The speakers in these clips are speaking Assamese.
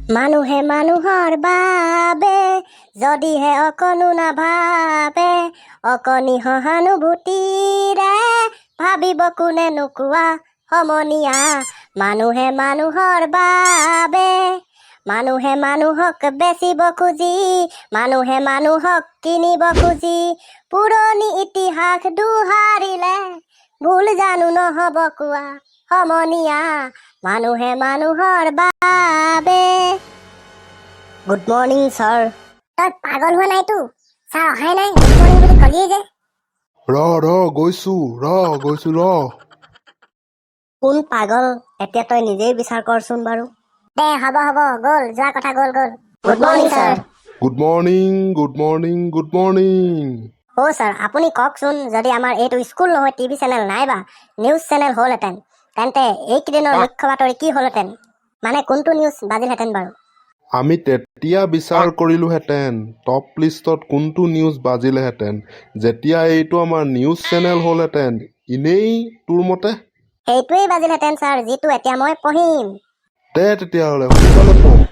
মানুহে মানুহৰ বাবে যদিহে অকণো নাভাবে অকণি সহানুভূতিৰে ভাবিব কোনে নোকোৱা সমনীয়া মানুহে মানুহৰ বাবে মানুহে মানুহক বেচিব খুজি মানুহে মানুহক কিনিব খুজি পুৰণি ইতিহাস দোহাৰিলে ভুল জানো নহ'ব কোৱা সমনীয়া মানুহে মানুহৰ বাবে গুড মৰ্ণিং ছাৰ তই পাগল হোৱা নাইতো ছাৰ অহাই নাই গুড মৰ্ণিং বুলি কলিয়ে যে গৈছো কোন পাগল এতিয়া তই নিজেই বিচাৰ কৰচোন বাৰু দে হ'ব গ'ল যোৱা কথা গ'ল good morning sir good morning অ' ছাৰ আপুনি কওকচোন যদি আমাৰ এইটো স্কুল নহয় টিভি চেনেল নাইবা নিউজ চেনেল হ'লহেঁতেন তেন্তে এইকেইদিনৰ মুখ্য বাতৰি কি হ'লহেঁতেন মানে কোনটো নিউজ বাজিলহেঁতেন বাৰু আমি তেতিয়া বিচাৰ কৰিলোহেঁতেন টপ লিষ্টত কোনটো নিউজ বাজিলেহেঁতেন যেতিয়া এইটো আমাৰ নিউজ চেনেল হ'লহেঁতেন এনেই তোৰ মতে সেইটোৱেই বাজিলহেঁতেন ছাৰ যিটো এতিয়া মই পঢ়িম দে তেতিয়াহ'লে সোনকালে পঢ়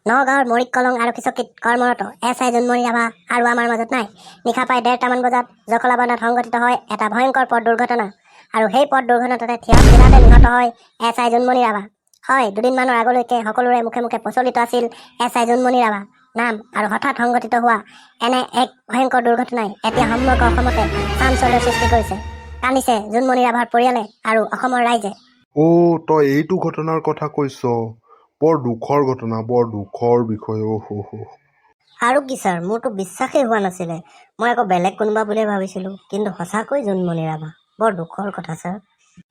নগাঁৱৰ মৰিক কলং আৰক্ষী কৰ্মৰত SI জোনমণি ৰাভা আৰু আমাৰ মাজত নাই নিশা প্ৰায় 1:30মান বজাত জখলাবন্ধাত সংঘটিত হয় এটা ভয়ংকৰ পথ দুৰ্ঘটনা আৰু সেই পথ দুৰ্ঘটনাতে থিতাতে নিহত হয় SI জোনমণি ৰাভা হয় দুদিনমানৰ আগলৈকে সকলোৰে মুখে মুখে প্ৰচলিত আছিল SI জোনমণি ৰাভা নাম আৰু হঠাৎ সংঘটিত হোৱা এনে এক ভয়ংকৰ দুৰ্ঘটনাই এতিয়া সমগ্ৰ অসমতে চাঞ্চল্যৰ সৃষ্টি কৰিছে কান্দিছে জোনমণি ৰাভাৰ পৰিয়ালে আৰু অসমৰ ৰাইজে তই এইটো ঘটনাৰ কথা কৈছ বৰ দুখৰ ঘটনা বৰ দুখৰ বিষয় আৰু কি ছাৰ মোৰতো বিশ্বাসেই হোৱা নাছিলে মই আকৌ বেলেগ কোনোবা বুলিয়ে ভাবিছিলোঁ কিন্তু সঁচাকৈ জোনমণি ৰাভা বৰ দুখৰ কথা ছাৰ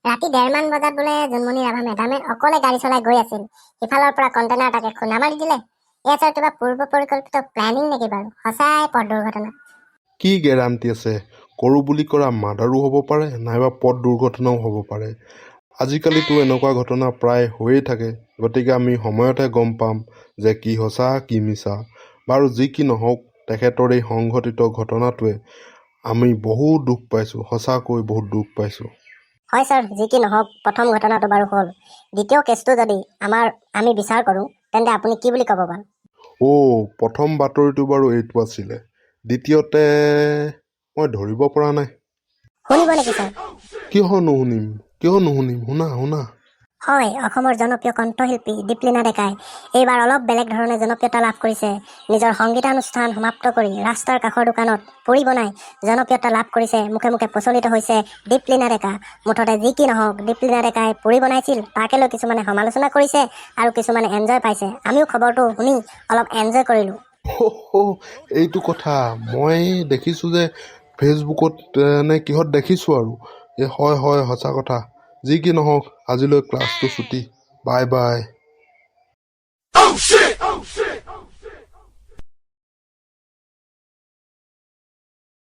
ৰাতি 1:30মান বজাত বোলে জোনমণি ৰাভা মেডামে অকলে গাড়ী চলাই গৈ আছিল সিফালৰ পৰা কণ্টেনাৰ তাকে খুন্দা মাৰি দিলে এয়া ছাৰ কিবা পূৰ্ব পৰিকল্পিত প্লেনিং নেকি বাৰু সঁচাই পথ দুৰ্ঘটনা কি গেৰাণ্টি আছে কৰো বুলি কৰা মাৰ্ডাৰো হ'ব পাৰে নাইবা পথ দুৰ্ঘটনাও হ'ব পাৰে আজিকালিতো এনেকুৱা ঘটনা প্ৰায় হৈয়ে থাকে গতিকে আমি সময়তে গম পাম যে কি সঁচা কি মিছা বাৰু যি কি নহওক তেখেতৰ এই সংঘটিত ঘটনাটোৱে আমি বহুত দুখ পাইছোঁ সঁচাকৈ বহুত দুখ পাইছোঁ হয় ছাৰ যি কি নহওক প্ৰথম ঘটনাটো বাৰু হ'ল দ্বিতীয় কেছটো যদি আমি বিচাৰ কৰোঁ তেন্তে আপুনি কি বুলি ক'ব বাৰু প্ৰথম বাতৰিটো বাৰু এইটো আছিলে দ্বিতীয়তে মই ধৰিব পৰা নাই শুনিব নেকি ছাৰ কিয় নুশুনিম শুনা হয় অসমৰ জনপ্ৰিয় কণ্ঠশিল্পী দীপলিনা ডেকাই এইবাৰ অলপ বেলেগ ধৰণে জনপ্ৰিয়তা লাভ কৰিছে নিজৰ সংগীতানুষ্ঠান সমাপ্ত কৰি ৰাস্তাৰ কাষৰ দোকানত পুৰি বনাই জনপ্ৰিয়তা লাভ কৰিছে মুখে মুখে প্ৰচলিত হৈছে দীপলিনা ডেকা মুঠতে যি কি নহওক দীপলিনা ডেকাই পুৰি বনাইছিল তাকে লৈ কিছুমানে সমালোচনা কৰিছে আৰু কিছুমানে এনজয় পাইছে আমিও খবৰটো শুনি অলপ এনজয় কৰিলোঁ এইটো কথা মই দেখিছোঁ যে ফেচবুকত নে কিহত দেখিছোঁ আৰু হয় সঁচা কথা যি কি নহওক আজিলৈ ক্লাছটো ছুটি বাই